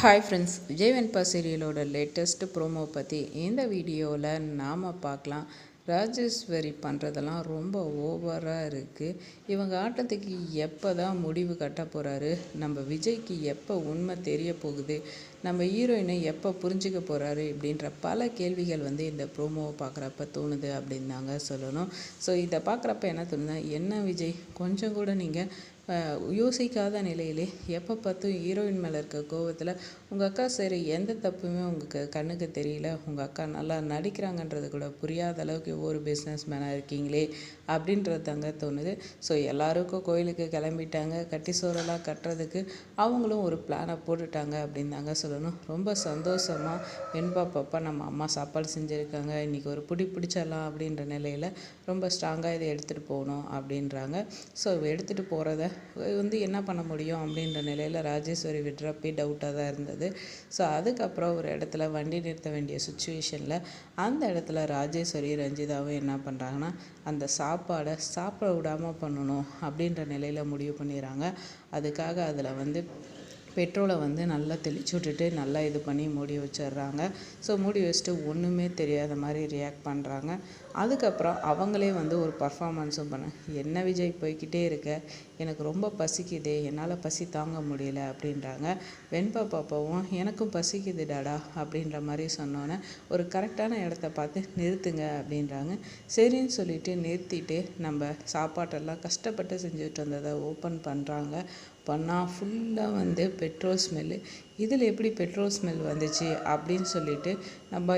Hi friends, Vijay வெண்பா சீரியலோட latest promo பற்றி இந்த வீடியோவில் நாம் பார்க்கலாம். ராஜேஸ்வரி பண்ணுறதெல்லாம் ரொம்ப ஓவராக இருக்குது. இவங்க ஆட்டத்துக்கு எப்போ தான் முடிவு கட்ட போகிறாரு, நம்ம விஜய்க்கு எப்போ உண்மை தெரிய போகுது, நம்ம ஹீரோயினை எப்போ புரிஞ்சிக்க போகிறாரு இப்படின்ற பல கேள்விகள் இந்த ப்ரோமோவை பார்க்குறப்ப தோணுது அப்படின்னு தாங்க சொல்லணும். ஸோ இதை பார்க்குறப்ப என்ன தோணுதுன்னா, என்ன விஜய் கொஞ்சம் கூட நீங்கள் யோசிக்காத நிலையிலே எப்போ பார்த்தும் ஹீரோயின் மேலே இருக்க கோவத்தில் உங்கள் அக்கா சரி எந்த தப்புமே உங்களுக்கு கண்ணுக்கு தெரியல, உங்கள் அக்கா நல்லா நடிக்கிறாங்கன்றது கூட புரியாத அளவுக்கு ஒரு பிஸ்னஸ் மேனாக இருக்கீங்களே அப்படின்றது தாங்க தோணுது. ஸோ எல்லாருக்கும் கோயிலுக்கு கிளம்பிட்டாங்க, கட்டி சோறெல்லாம் கட்டுறதுக்கு அவங்களும் ஒரு பிளானை போட்டுட்டாங்க அப்படின்னு தாங்க சொல்லணும். ரொம்ப சந்தோஷமாக வெண்பா பாப்பா நம்ம அம்மா சாப்பாடு செஞ்சுருக்காங்க, இன்றைக்கி ஒரு பிடிச்சிடலாம் அப்படின்ற நிலையில் ரொம்ப ஸ்ட்ராங்காக இதை எடுத்துகிட்டு போகணும் அப்படின்றாங்க. ஸோ எடுத்துகிட்டு போகிறத என்ன பண்ண முடியும் அப்படின்ற நிலையில் ராஜேஸ்வரி விட்றப்பே டவுட்டாக தான் இருந்தது. ஸோ அதுக்கப்புறம் ஒரு இடத்துல வண்டி நிறுத்த வேண்டிய சுச்சுவேஷனில் அந்த இடத்துல ராஜேஸ்வரி ரஞ்சிதாவும் என்ன பண்ணுறாங்கன்னா, அந்த சாப்பாடை சாப்பிட விடாமல் பண்ணணும் அப்படின்ற நிலையில் முடிவு பண்ணிடுறாங்க. அதுக்காக அதில் பெட்ரோலை நல்லா தெளிச்சு விட்டுட்டு நல்லா இது பண்ணி மூடி வச்சிடுறாங்க. ஸோ மூடி வச்சுட்டு ஒன்றுமே தெரியாத மாதிரி ரியாக்ட் பண்ணுறாங்க. அதுக்கப்புறம் அவங்களே ஒரு பர்ஃபார்மன்ஸும் என்ன விஜய் போய்கிட்டே இருக்க, எனக்கு ரொம்ப பசிக்குதே, என்னால் பசி தாங்க முடியல அப்படின்றாங்க. வெண்பா பாப்பாவும் எனக்கும் பசிக்குது டாடா அப்படின்ற மாதிரி சொன்னோன்னே ஒரு கரெக்டான இடத்த பார்த்து நிறுத்துங்க அப்படின்றாங்க. சரின்னு சொல்லிட்டு நிறுத்திட்டு நம்ம சாப்பாட்டெல்லாம் கஷ்டப்பட்டு செஞ்சுட்டு வந்ததை ஓப்பன் பண்ணுறாங்க. பண்ணால் ஃபுல்லாக பெட்ரோல் ஸ்மெல்லு. இதில் எப்படி பெட்ரோல் ஸ்மெல் வந்துச்சு அப்படின்னு சொல்லிட்டு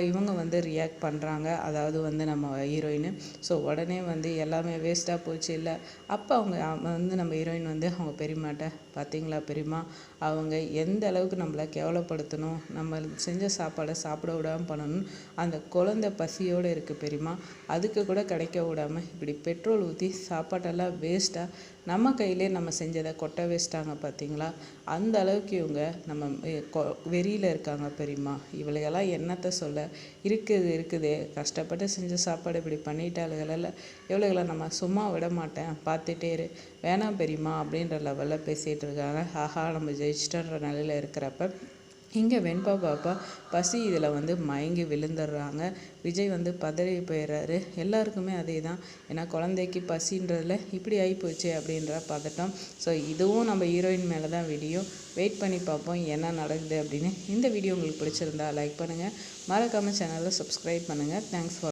இவங்க ரியாக்ட் பண்ணுறாங்க. அதாவது நம்ம ஹீரோயின். ஸோ உடனே எல்லாமே வேஸ்ட்டாக போச்சு இல்லை. அப்போ அவங்க நம்ம ஹீரோயின் அவங்க பெரியம்மாட்ட, பார்த்தீங்களா பெரியம்மா, அவங்க எந்த அளவுக்கு நம்மளை கேவலப்படுத்தணும், நம்ம செஞ்ச சாப்பாடை சாப்பிட விடாமல் பண்ணணும், அந்த குழந்தை பசியோடு இருக்குது பெரியம்மா, அதுக்கு கூட கிடைக்க விடாமல் இப்படி பெட்ரோல் ஊற்றி சாப்பாட்டெல்லாம் வேஸ்ட்டாக நம்ம கையிலே நம்ம செஞ்சதை கொட்டை வேஸ்ட்டாங்க பார்த்தீங்களா, அந்த அளவுக்கு இவங்க நம்ம வெறியில் இருக்காங்க பெரியம்மா, இவளையெல்லாம் என்னத்தை சொல்ல, இருக்குது கஷ்டப்பட்டு செஞ்ச சாப்பாடு இப்படி பண்ணிட்டாளுகள, இவளுகளை நம்ம சும்மா விட மாட்டேன், பார்த்துட்டே இரு, வேணாம் பெரியம்மா அப்படின்ற லெவலில் பேசிகிட்டு இருக்காங்க. ஆஹா நம்ம ஜெயிச்சிட்டன்ற நிலையில் இருக்கிறப்ப இங்கே வெண்பா பாப்பா பசி இதில் மயங்கி விழுந்துடுறாங்க. விஜய் பதறி போயிடுறாரு. எல்லாருக்குமே அதே தான், ஏன்னா குழந்தைக்கு பசின்றதில் இப்படி ஆகிப்போச்சு அப்படின்ற பதட்டம். ஸோ இதுவும் நம்ம ஹீரோயின் மேலே தான் விடியும். வெயிட் பண்ணி பார்ப்போம் என்ன நடக்குது அப்படின்னு. இந்த வீடியோ உங்களுக்கு பிடிச்சிருந்தா லைக் பண்ணுங்கள், மறக்காமல் சேனலை சப்ஸ்கிரைப் பண்ணுங்கள். Thanks for